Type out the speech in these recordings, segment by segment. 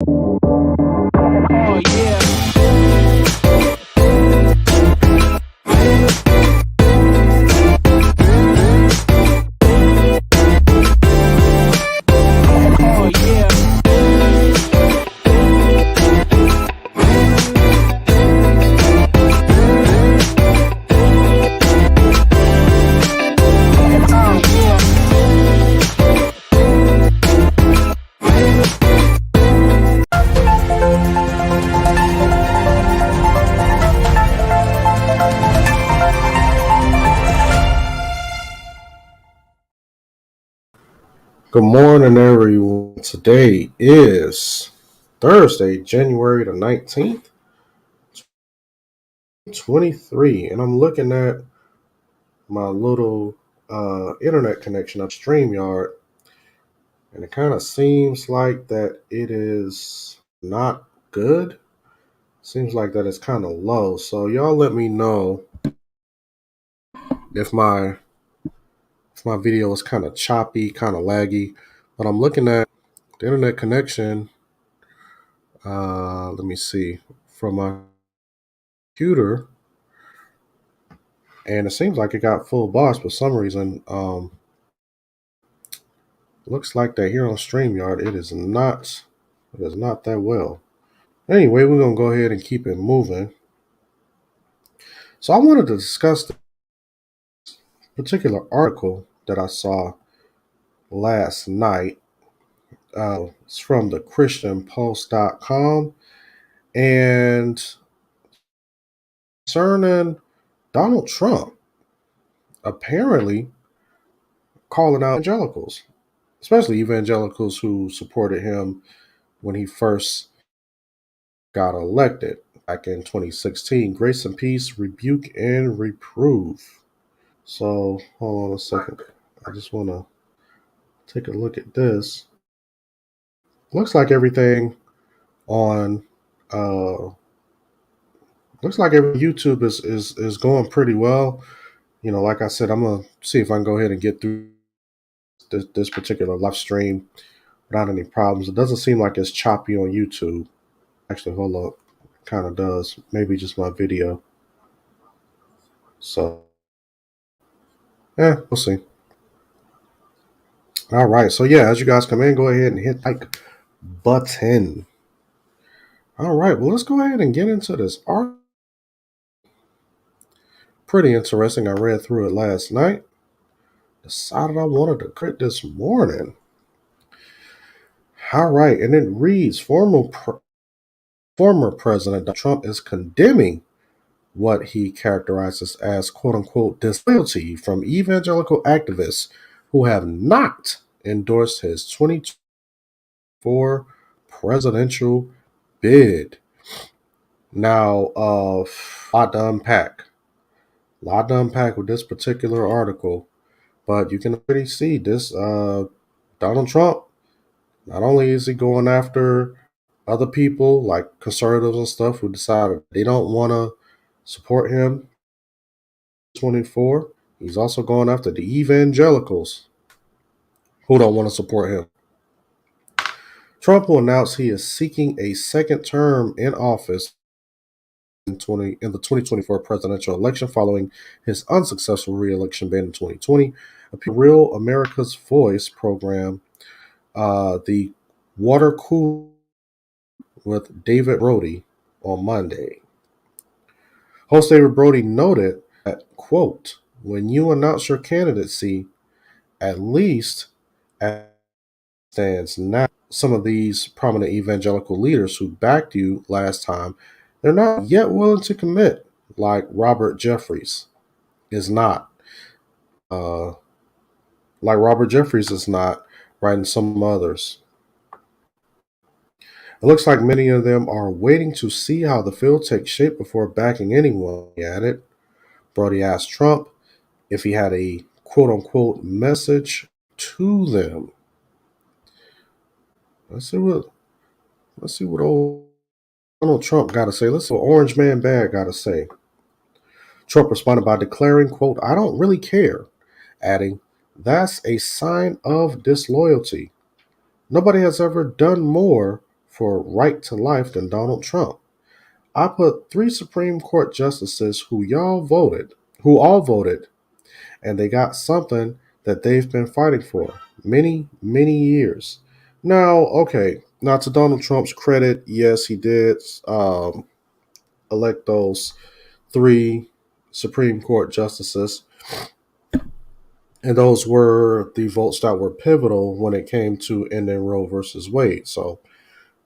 Oh yeah. Oh yeah. Oh yeah. Good morning, everyone. Today is Thursday, January the 19th, 23, and I'm looking at my little internet connection of StreamYard, and it kind of seems like that it is not good. Seems like that it's kind of low. So y'all let me know if my video is kind of choppy, kind of laggy. But I'm looking at the internet connection. Let me see from my computer, and it seems like it got full bars for some reason. Looks like that here on StreamYard, it is not that well. Anyway, we're gonna go ahead and keep it moving. So I wanted to discuss the particular article that I saw last night. It's from the ChristianPost.com, and concerning Donald Trump apparently calling out evangelicals, especially evangelicals who supported him when he first got elected back in 2016. Grace and peace, rebuke and reprove. So hold on a second. I just want to take a look at this. Looks like everything on looks like every YouTube is going pretty well. You know, like I said, I'm gonna see if I can go ahead and get through this particular live stream without any problems. It doesn't seem like it's choppy on YouTube. Actually, hold up. It kind of does. Maybe just my video. So, we'll see. All right. So, yeah, as you guys come in, go ahead and hit like button. All right. Well, let's go ahead and get into this art. Pretty interesting. I read through it last night. Decided I wanted to crit this morning. All right. And it reads former President Trump is condemning what he characterizes as quote unquote disloyalty from evangelical activists who have not endorsed his 2024 presidential bid. Now, lot to unpack. With this particular article, but you can already see this. Donald Trump, not only is he going after other people like conservatives and stuff who decided they don't want to support him 24, he's also going after the evangelicals who don't want to support him. Trump will announce he is seeking a second term in office in the 2024 presidential election following his unsuccessful re-election bid in 2020. A Real America's Voice program, the Water Cool with David Brody on Monday. Host David Brody noted that, quote, when you announce your candidacy, at least as stands now, some of these prominent evangelical leaders who backed you last time, they're not yet willing to commit, like Robert Jeffries is not. Like Robert Jeffries is not, right, and some others. It looks like many of them are waiting to see how the field takes shape before backing anyone, he added. Brody asked Trump if he had a quote-unquote message to them. Let's see what old Donald Trump got to say. Let's see what Orange Man Bad got to say. Trump responded by declaring, quote, I don't really care, adding, that's a sign of disloyalty. Nobody has ever done more for right to life than Donald Trump. I put 3 Supreme Court justices who all voted, and they got something that they've been fighting for many, many years. Now, okay, now to Donald Trump's credit, yes, he did elect those 3 Supreme Court justices, and those were the votes that were pivotal when it came to ending Roe versus Wade. So,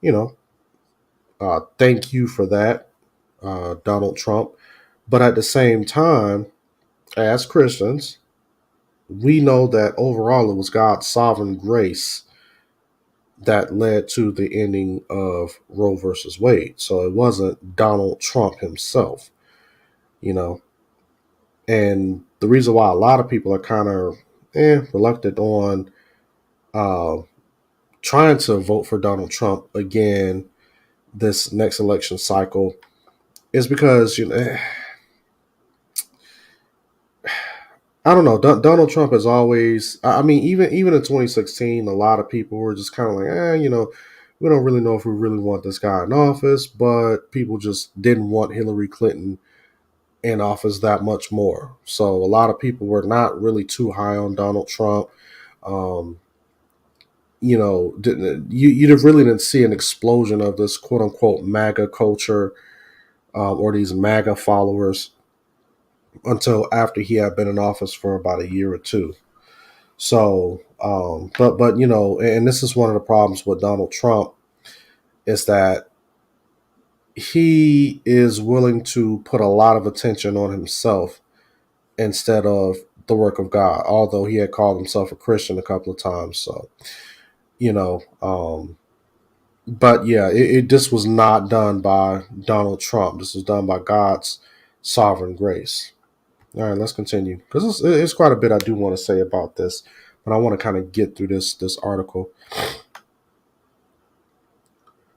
you know, thank you for that, Donald Trump. But at the same time, as Christians, we know that overall it was God's sovereign grace that led to the ending of Roe versus Wade. So it wasn't Donald Trump himself, you know. And the reason why a lot of people are kind of reluctant on uh, trying to vote for Donald Trump again this next election cycle is because I don't know. Donald Trump has always. I mean, even in 2016, a lot of people were just kind of like, we don't really know if we really want this guy in office, but people just didn't want Hillary Clinton in office that much more. So a lot of people were not really too high on Donald Trump. Um, you really didn't see an explosion of this quote unquote MAGA culture or these MAGA followers until after he had been in office for about a year or two. So, but and this is one of the problems with Donald Trump is that he is willing to put a lot of attention on himself instead of the work of God. Although he had called himself a Christian a couple of times, so you know, but yeah, this was not done by Donald Trump. This was done by God's sovereign grace. All right, let's continue because it's quite a bit I do want to say about this, but I want to kind of get through this article.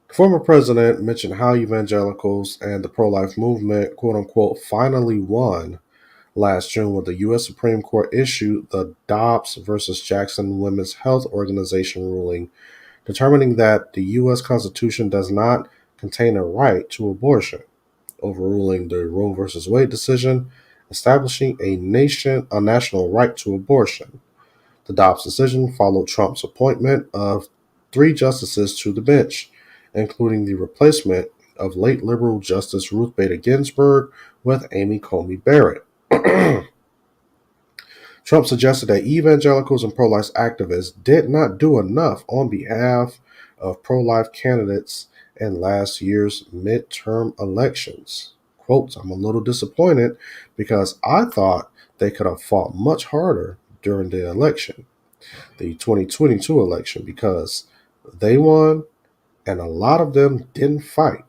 The former president mentioned how evangelicals and the pro-life movement, quote unquote, finally won last June when the U.S. Supreme Court issued the Dobbs versus Jackson Women's Health Organization ruling, determining that the U.S. Constitution does not contain a right to abortion, overruling the Roe versus Wade decision, establishing a national right to abortion. The Dobbs decision followed Trump's appointment of 3 justices to the bench, including the replacement of late liberal Justice Ruth Bader Ginsburg with Amy Coney Barrett. Trump suggested that evangelicals and pro-life activists did not do enough on behalf of pro-life candidates in last year's midterm elections. Quote, I'm a little disappointed because I thought they could have fought much harder during the election, the 2022 election, because they won and a lot of them didn't fight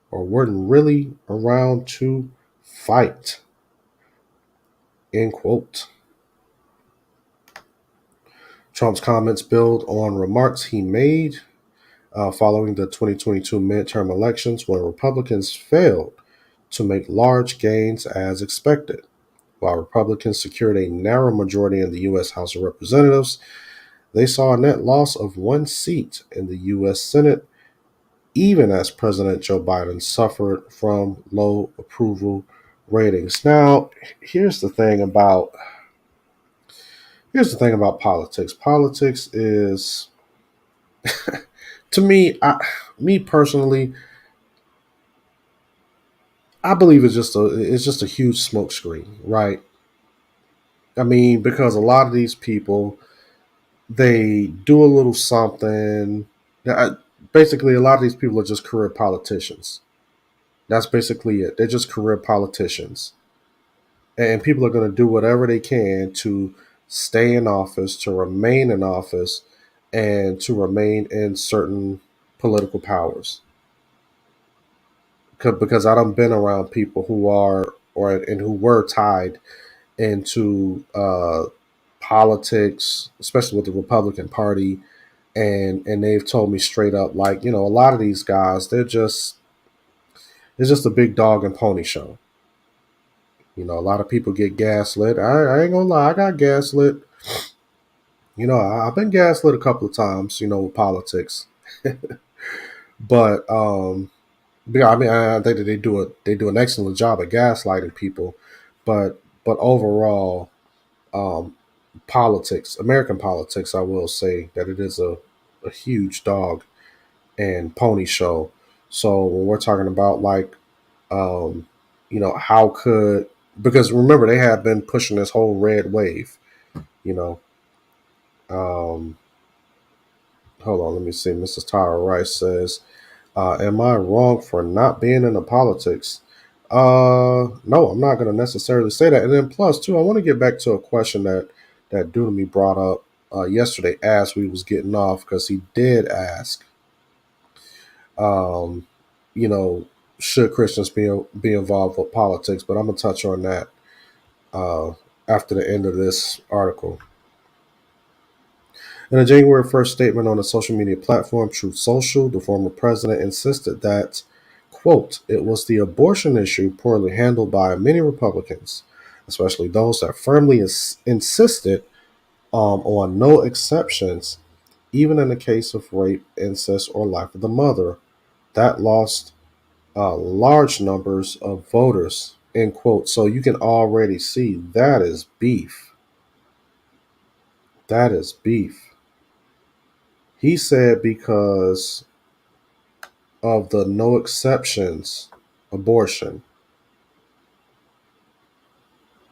or weren't really around to fight. End quote. Trump's comments build on remarks he made following the 2022 midterm elections when Republicans failed to make large gains as expected. While Republicans secured a narrow majority in the U.S. House of Representatives, they saw a net loss of 1 seat in the U.S. Senate, even as President Joe Biden suffered from low approval ratings. Now, here's the thing about politics. Politics is, to me personally, I believe it's just a huge smokescreen, right? I mean, because a lot of these people, they do a little something. Basically, a lot of these people are just career politicians. That's basically it. They're just career politicians, and people are going to do whatever they can to stay in office, to remain in office, and to remain in certain political powers. Because I done been around people who are and who were tied into politics, especially with the Republican Party, and they've told me straight up, like, a lot of these guys, it's just a big dog and pony show. A lot of people get gaslit. I ain't gonna lie, I got gaslit. I've been gaslit a couple of times, with politics. But yeah, I mean, I think that they do an excellent job at gaslighting people, but overall, um, politics, American politics, I will say that it is a huge dog and pony show. So when we're talking about like, um, how could, because remember they have been pushing this whole red wave, you know. Um, Hold on, let me see. Mrs. Tyra Rice says, am I wrong for not being into politics? No, I'm not going to necessarily say that. And then plus, too, I want to get back to a question that Dunamy brought up yesterday as we was getting off, because he did ask, um, you know, should Christians be involved with politics? But I'm gonna touch on that uh, after the end of this article. In a January 1st statement on the social media platform Truth Social, the former president insisted that, quote, it was the abortion issue poorly handled by many Republicans, especially those that firmly insisted on no exceptions, even in the case of rape, incest, or life of the mother, that lost large numbers of voters, end quote. So you can already see that is beef. That is beef. He said because of the no exceptions abortion.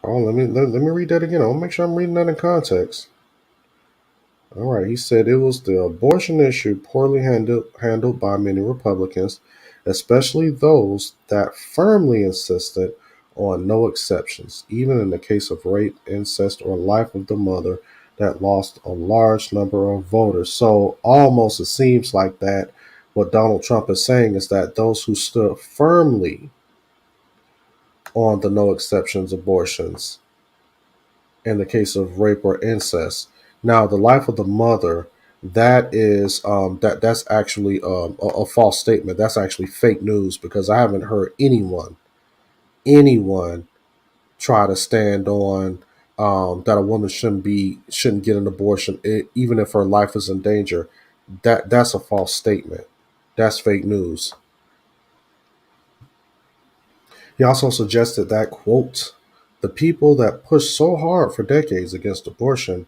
Oh, let me read that again. I'll make sure I'm reading that in context. All right, he said it was the abortion issue poorly handled by many Republicans, especially those that firmly insisted on no exceptions, even in the case of rape, incest, or life of the mother, that lost a large number of voters. So almost it seems like that what Donald Trump is saying is that those who stood firmly on the no exceptions abortions in the case of rape or incest. Now, the life of the mother, that is that's actually a false statement. That's actually fake news, because I haven't heard anyone try to stand on that a woman shouldn't get an abortion, even if her life is in danger. That's a false statement. That's fake news. He also suggested that, quote, the people that pushed so hard for decades against abortion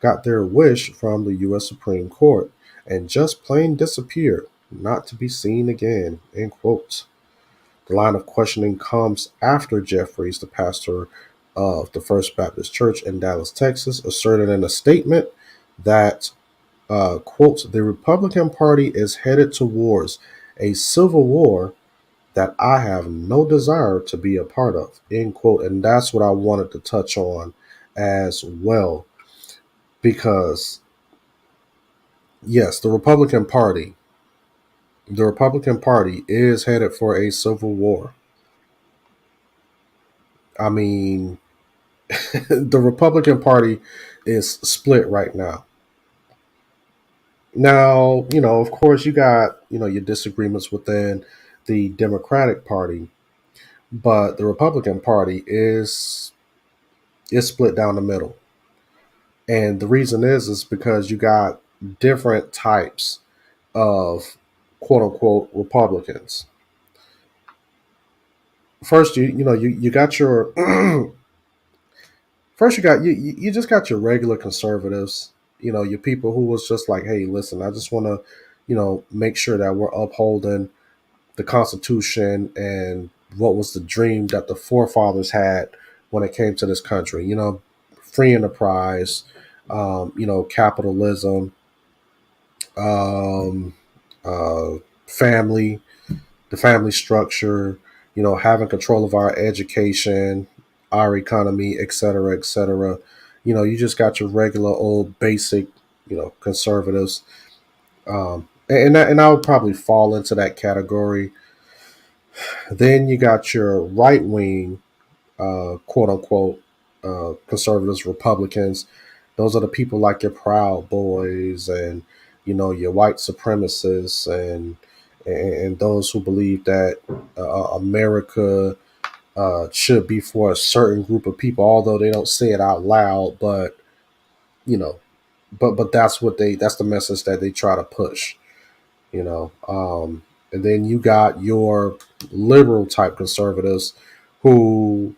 got their wish from the U.S. Supreme Court and just plain disappeared, not to be seen again, end quote. The line of questioning comes after Jeffries, the pastor of the First Baptist Church in Dallas, Texas, asserted in a statement that, quote, the Republican Party is headed towards a civil war that I have no desire to be a part of, end quote. And that's what I wanted to touch on as well. Because, yes, the Republican Party is headed for a civil war. I mean, the Republican Party is split right now. Now, of course, you got, your disagreements within the Democratic Party, but the Republican Party is split down the middle. And the reason is because you got different types of quote unquote Republicans. First, you got your first you just got your regular conservatives. Your people who was just like, hey, listen, I just want to, make sure that we're upholding the Constitution and what was the dream that the forefathers had when it came to this country. Free enterprise, capitalism, um, uh, family, the family structure, having control of our education, our economy, et cetera, et cetera. You just got your regular old basic, conservatives. And I would probably fall into that category. Then you got your right wing, quote unquote, conservatives, Republicans. Those are the people like your Proud Boys and your white supremacists and those who believe that America should be for a certain group of people, although they don't say it out loud. But you know, but that's the message that they try to push. you know. And then you got your liberal type conservatives who,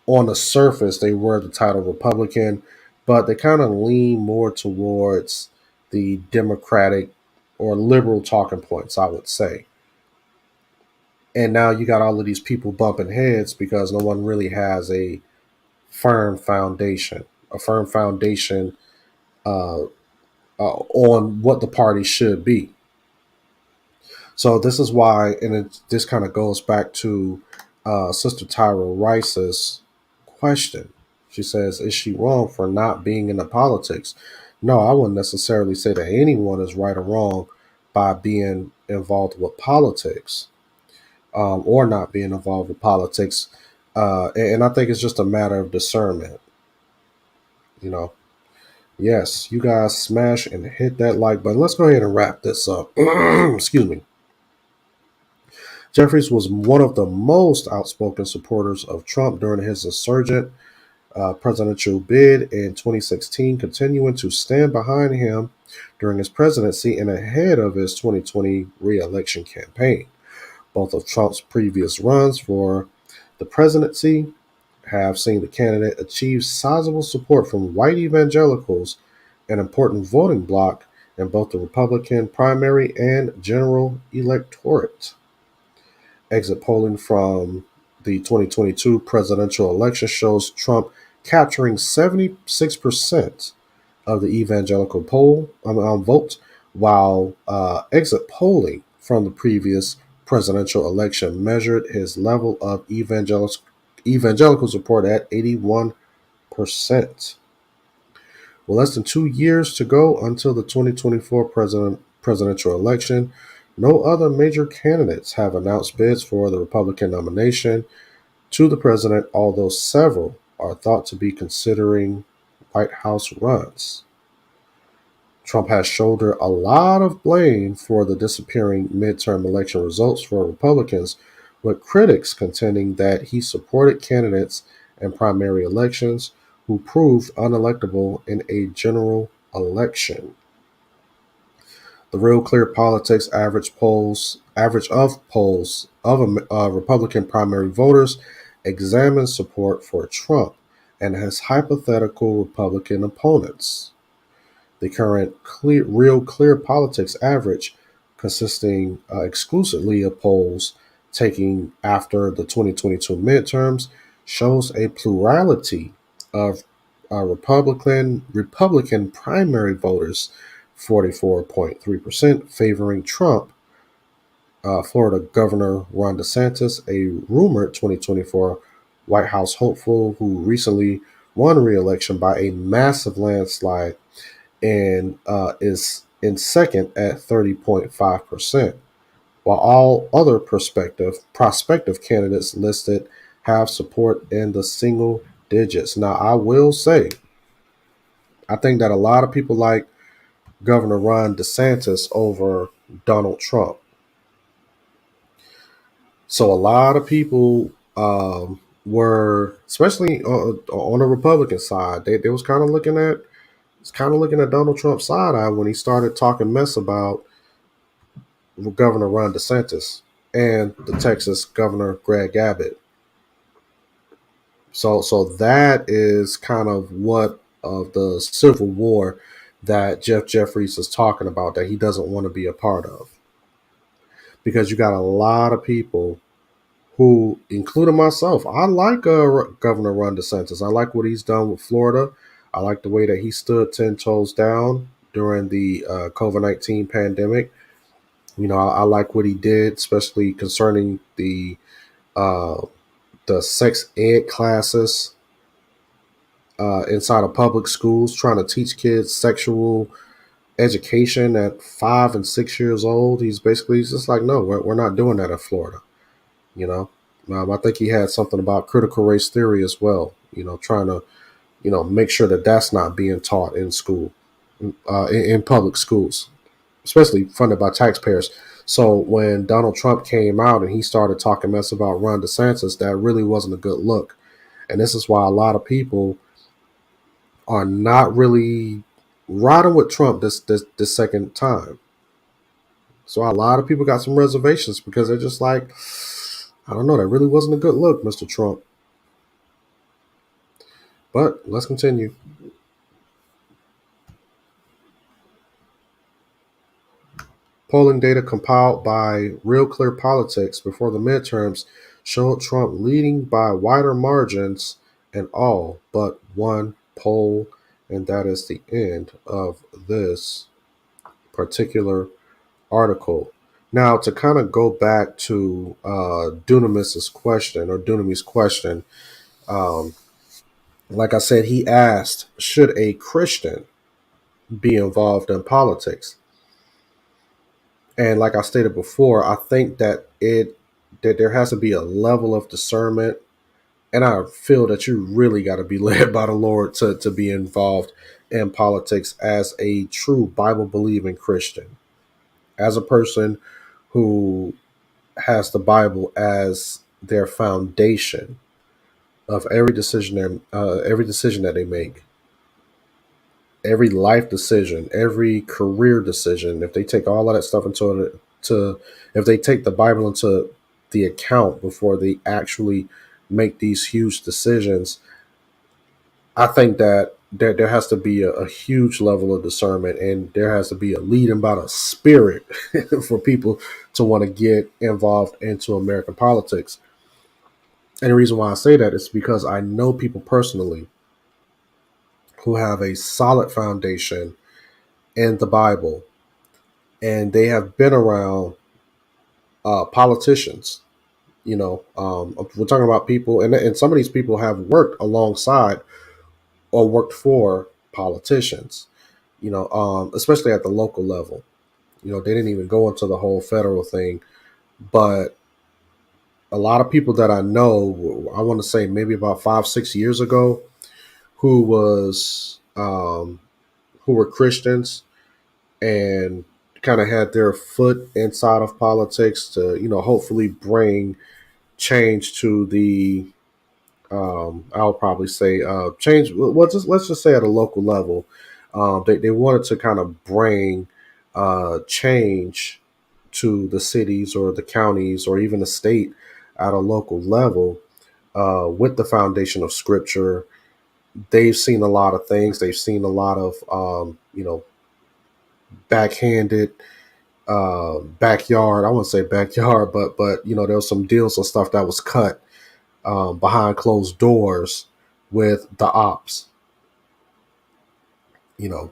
on the surface, they wear the title Republican, but they kind of lean more towards the Democratic or liberal talking points, I would say. And now you got all of these people bumping heads because no one really has firm foundation, a firm foundation uh, on what the party should be. So this is why, and this kind of goes back to Sister Tyra Rice's question. She says, "Is she wrong for not being into politics?" No, I wouldn't necessarily say that anyone is right or wrong by being involved with politics, or not being involved with politics. And I think it's just a matter of discernment. You know, yes, you guys smash and hit that like button. Let's go ahead and wrap this up. Excuse me. Jeffries was one of the most outspoken supporters of Trump during his insurgent presidential bid in 2016, continuing to stand behind him during his presidency and ahead of his 2020 re-election campaign. Both of Trump's previous runs for the presidency have seen the candidate achieve sizable support from white evangelicals, an important voting bloc in both the Republican primary and general electorate. Exit polling from the 2022 presidential election shows Trump capturing 76% of the evangelical vote, while exit polling from the previous presidential election measured his level of evangelical support at 81%. With less than 2 years to go until the 2024 presidential election, no other major candidates have announced bids for the Republican nomination to the president, although several are thought to be considering White House runs. Trump has shouldered a lot of blame for the disappearing midterm election results for Republicans, with critics contending that he supported candidates in primary elections who proved unelectable in a general election. The Real Clear Politics average of polls of Republican primary voters examines support for Trump and his hypothetical Republican opponents. The current Real Clear Politics average, consisting exclusively of polls taking after the 2022 midterms, shows a plurality of Republican primary voters, 44.3% favoring Trump. Florida Governor Ron DeSantis, a rumored 2024 White House hopeful who recently won re-election by a massive landslide, and is in second at 30.5%, while all other prospective candidates listed have support in the single digits. Now, I will say, I think that a lot of people like Governor Ron DeSantis over Donald Trump. So a lot of people were, especially on the Republican side, they was kind of looking at Donald Trump's side eye when he started talking mess about Governor Ron DeSantis and the Texas Governor Greg Abbott. So that is kind of what of the civil war that Jeff Jeffries is talking about that he doesn't want to be a part of, because you got a lot of people who, including myself, I like Governor Ron DeSantis. I like what he's done with Florida. I like the way that he stood 10 toes down during the COVID-19 pandemic. You know, I like what he did, especially concerning uh, the sex ed classes inside of public schools, trying to teach kids sexual education at 5 and 6 years old. He's just like, no, we're not doing that in Florida. You know, I think he had something about critical race theory as well. You know, trying to make sure that that's not being taught in school, in public schools, especially funded by taxpayers. So when Donald Trump came out and he started talking mess about Ron DeSantis, that really wasn't a good look. And this is why a lot of people are not really riding with Trump this second time. So a lot of people got some reservations because they're just like, I don't know, that really wasn't a good look, Mr. Trump. But let's continue. Polling data compiled by Real Clear Politics before the midterms showed Trump leading by wider margins in all but one poll, and that is the end of this particular article. Now, to kind of go back to Dunamis's question, or Dunami's question, um, like I said, he asked, should a Christian be involved in politics? And like I stated before, I think that there has to be a level of discernment, and I feel that you really got to be led by the Lord to be involved in politics as a true Bible believing Christian, as a person who has the Bible as their foundation of every decision that they make, every life decision, every career decision. If they take all of that stuff if they take the Bible into the account before they actually make these huge decisions, I think that there has to be a huge level of discernment, and there has to be a leading by the Spirit for people to want to get involved into American politics. And the reason why I say that is because I know people personally who have a solid foundation in the Bible, and they have been around politicians. We're talking about people, and some of these people have worked alongside or worked for politicians. Especially at the local level. They didn't even go into the whole federal thing, but a lot of people that I know, I want to say maybe about 5, 6 years ago, who was who were Christians and kind of had their foot inside of politics to hopefully bring change to the I'll probably say change. Well, let's just say at a local level, they wanted to kind of bring change to the cities or the counties or even the state at a local level with the foundation of Scripture. They've seen a lot of things. They've seen a lot of backhanded backyard. I wouldn't say backyard, but there was some deals and stuff that was cut behind closed doors with the ops.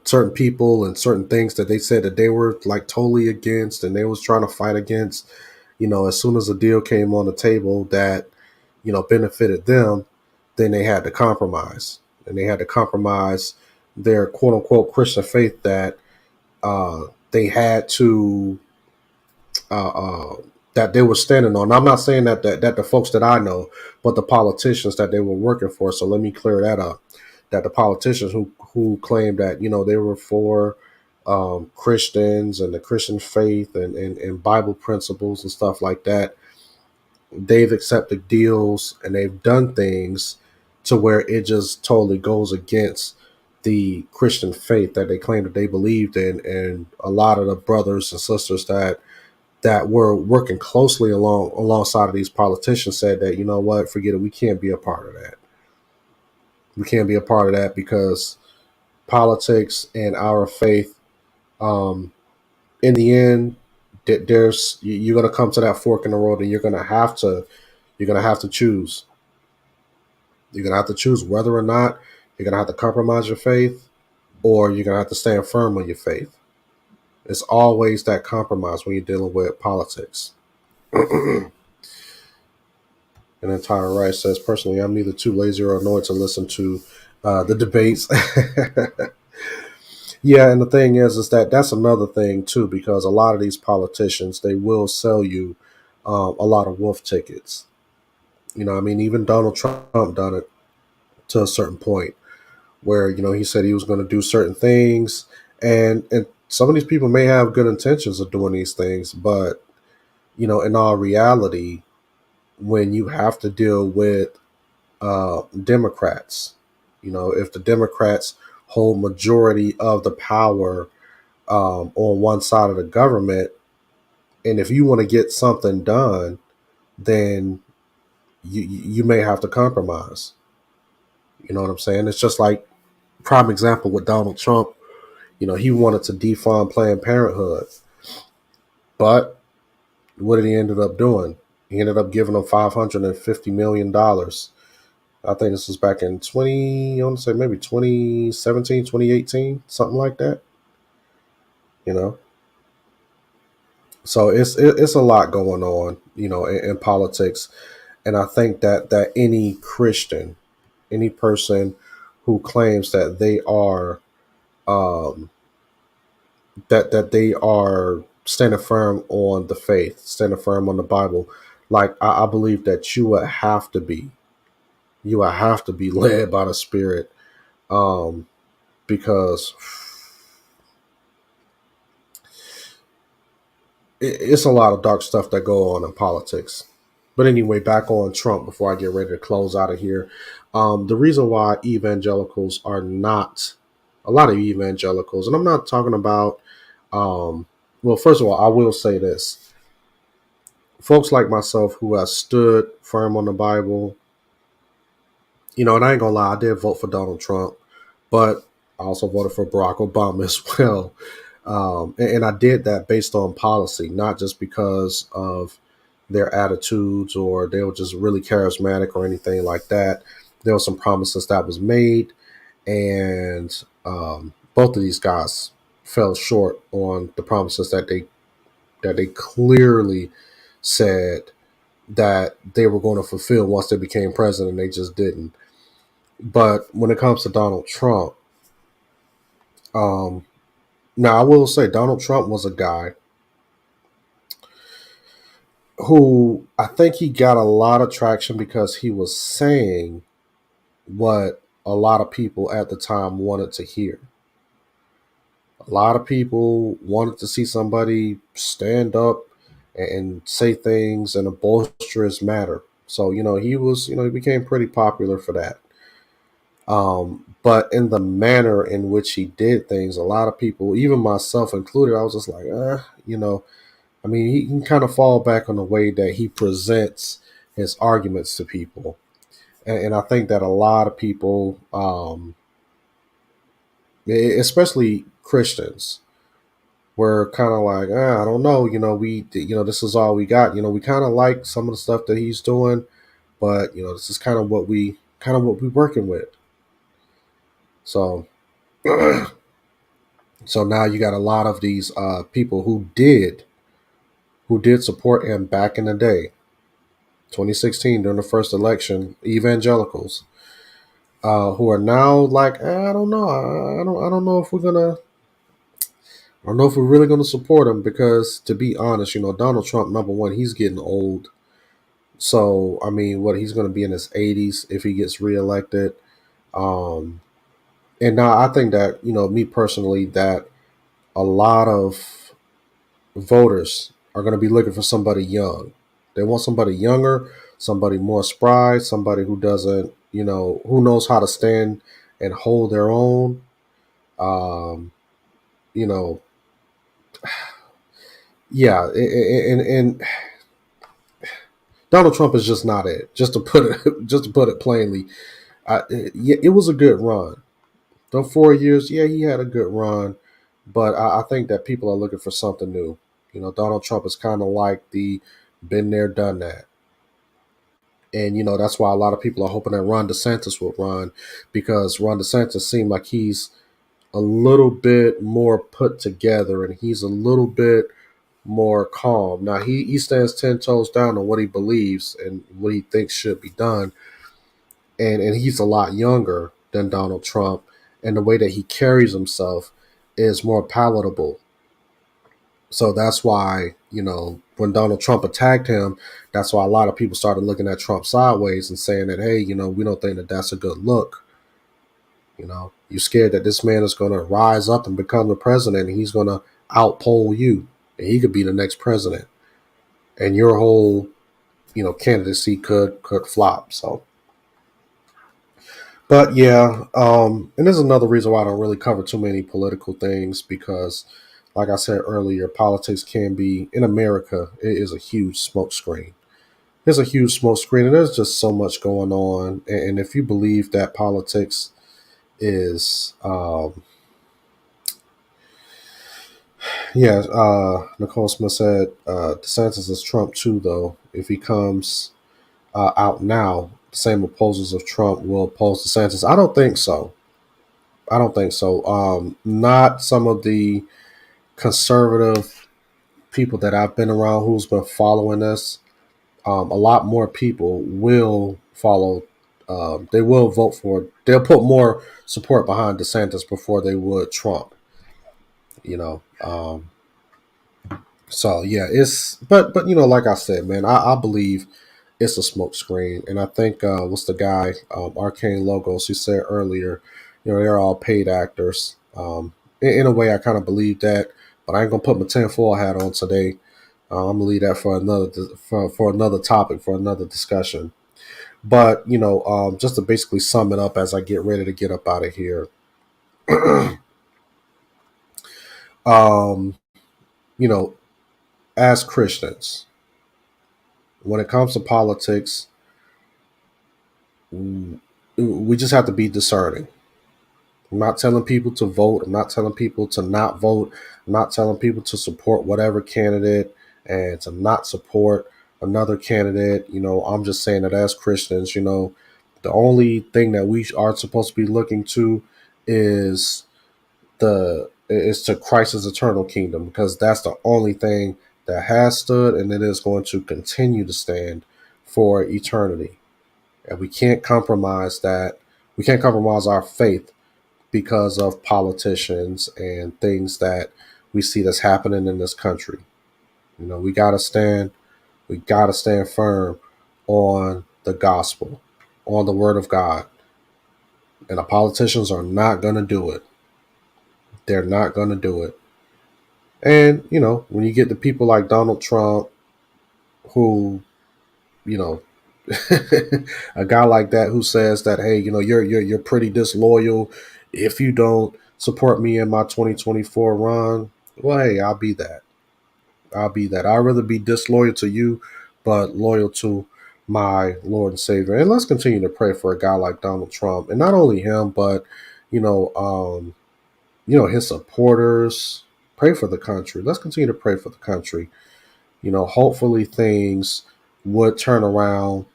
Certain people and certain things that they said that they were like totally against, and they was trying to fight against. As soon as a deal came on the table that benefited them, then they had to compromise, and they had to compromise their quote unquote Christian faith that they had to uh, uh, that they were standing on. I'm not saying that the folks that I know, but the politicians that they were working for. So let me clear that up. That the politicians who claimed that they were for Christians and the Christian faith and Bible principles and stuff like that, they've accepted deals and they've done things to where it just totally goes against the Christian faith that they claim that they believed in. And a lot of the brothers and sisters that were working closely alongside of these politicians said that, what, forget it, we can't be a part of that. We can't be a part of that because politics and our faith, um, in the end, you're going to come to that fork in the road, and you're going to have to choose. You're going to have to choose whether or not you're going to have to compromise your faith, or you're going to have to stand firm on your faith. It's always that compromise when you're dealing with politics. And Entire Right says, personally, I'm neither too lazy or annoyed to listen to the debates. Yeah, and the thing is that that's another thing too, because a lot of these politicians, they will sell you a lot of wolf tickets. I mean, even Donald Trump done it to a certain point where he said he was going to do certain things, and some of these people may have good intentions of doing these things, but in all reality, when you have to deal with Democrats. If the Democrats hold majority of the power on one side of the government, And if you want to get something done, then you may have to compromise. You know what I'm saying? It's just like prime example with Donald Trump. He wanted to defund Planned Parenthood, but what did he ended up doing? He ended up giving them $550 million. I think this was back in I want to say maybe 2017, 2018, something like that. You know, so it's a lot going on, in politics, and I think that any Christian, any person who claims that they are um, that they are standing firm on the faith, standing firm on the Bible, like I believe that you would have to be led by the Spirit, um, because it's a lot of dark stuff that go on in politics. But anyway, back on Trump before I get ready to close out of here. The reason why evangelicals are not, a lot of evangelicals, and I'm not talking about, well, first of all, I will say this. Folks like myself who have stood firm on the Bible, and I ain't gonna lie, I did vote for Donald Trump, but I also voted for Barack Obama as well. And I did that based on policy, not just because of their attitudes or they were just really charismatic or anything like that. There were some promises that was made, and both of these guys fell short on the promises that they clearly said that they were going to fulfill once they became president. They just didn't. But when it comes to Donald Trump, um, now I will say Donald Trump was a guy who I think he got a lot of traction because he was saying what a lot of people at the time wanted to hear. A lot of people wanted to see somebody stand up and say things in a boisterous manner. So, he became pretty popular for that. But in the manner in which he did things, a lot of people, even myself included, I was just like, I mean, he can kind of fall back on the way that he presents his arguments to people. And I think that a lot of people, especially Christians, were kind of like, I don't know, this is all we got. We kind of like some of the stuff that he's doing, but this is kind of what we working with. So, so now you got a lot of these people who did support him back in the day, 2016 during the first election, evangelicals, who are now like, I don't know, I don't know if I don't know if we're really gonna support him because, to be honest, Donald Trump, number one, he's getting old. So I mean, what he's gonna be in his 80s if he gets reelected. Um, and now I think that me personally, that a lot of voters are going to be looking for somebody young. They want somebody younger, somebody more spry, somebody who doesn't, who knows how to stand and hold their own. Um, you know, yeah, and Donald Trump is just not it. Just to put it, just to put it plainly, it was a good run. The 4 years, yeah, he had a good run, but I think that people are looking for something new. Donald Trump is kind of like the been there, done that. And, that's why a lot of people are hoping that Ron DeSantis will run, because Ron DeSantis seemed like he's a little bit more put together and he's a little bit more calm. Now, he stands 10 toes down on what he believes and what he thinks should be done. And he's a lot younger than Donald Trump. And the way that he carries himself is more palatable. So that's why, when Donald Trump attacked him, that's why a lot of people started looking at Trump sideways and saying that, hey, we don't think that that's a good look. You're scared that this man is going to rise up and become the president and he's going to outpoll you and he could be the next president. And your whole, candidacy could flop. So, but yeah, and there's another reason why I don't really cover too many political things, because like I said earlier, politics can be, in America, it is a huge smokescreen. There's a huge smokescreen, and there's just so much going on. And if you believe that politics is, yeah, Nicole Smith said DeSantis is Trump too, though. If he comes out now, the same opposers of Trump will oppose DeSantis. I don't think so. I don't think so. Not some of the conservative people that I've been around who's been following this. A lot more people will follow. They will vote for. They'll put more support behind DeSantis before they would Trump. You know. So yeah, but like I said, man, I believe it's a smoke screen, and I think what's the guy, Arcane Logos, who said earlier, they're all paid actors. In a way, I kind of believe that, but I ain't gonna put my tinfoil hat on today. I'm gonna leave that for another topic, for another discussion. But just to basically sum it up as I get ready to get up out of here, um, you know, as Christians, when it comes to politics, we just have to be discerning. I'm not telling people to vote. I'm not telling people to not vote. I'm not telling people to support whatever candidate and to not support another candidate. I'm just saying that as Christians, the only thing that we are supposed to be looking to is to Christ's eternal kingdom, because that's the only thing that has stood and it is going to continue to stand for eternity. And we can't compromise that. We can't compromise our faith because of politicians and things that we see that's happening in this country. We gotta stand. We gotta stand firm on the gospel, on the word of God. And the politicians are not gonna do it. They're not gonna do it. And when you get the people like Donald Trump, who, you know, a guy like that who says that, hey, you're pretty disloyal if you don't support me in my 2024 run. Well, hey, I'll be that. I'll be that. I'd rather be disloyal to you, but loyal to my Lord and Savior. And let's continue to pray for a guy like Donald Trump, and not only him, but you know, um, his supporters. Pray for the country. Let's continue to pray for the country. Hopefully things would turn around,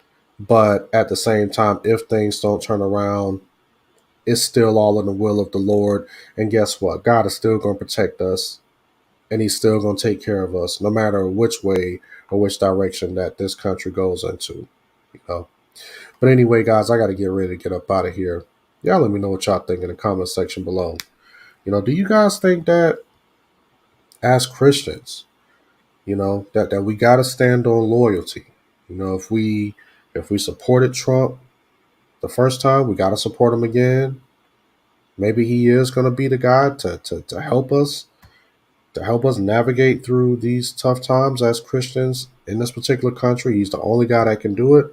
but at the same time, if things don't turn around, it's still all in the will of the Lord. And guess what? God is still going to protect us, and he's still going to take care of us, no matter which way or which direction that this country goes into. You know. But anyway, guys, I got to get ready to get up out of here. Y'all let me know what y'all think in the comment section below. Do you guys think that as Christians, that we got to stand on loyalty? If we supported Trump the first time, we got to support him again. Maybe he is going to be the guy to help us navigate through these tough times as Christians in this particular country. He's the only guy that can do it.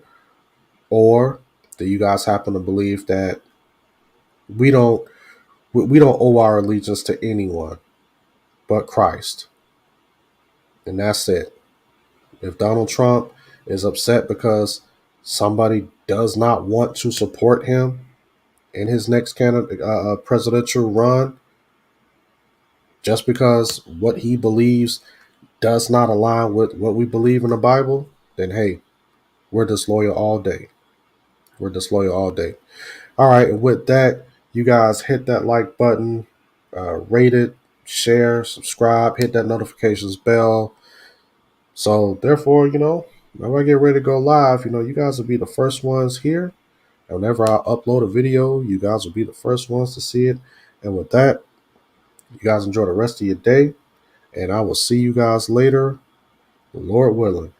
Or do you guys happen to believe that we don't owe our allegiance to anyone but Christ? And that's it. If Donald Trump is upset because somebody does not want to support him in his next presidential run, just because what he believes does not align with what we believe in the Bible, then hey, we're disloyal all day. We're disloyal all day. All right, and with that, you guys hit that like button, rate it, share, subscribe, hit that notifications bell. So therefore, whenever I get ready to go live, you guys will be the first ones here. And whenever I upload a video, you guys will be the first ones to see it. And with that, you guys enjoy the rest of your day. And I will see you guys later, Lord willing.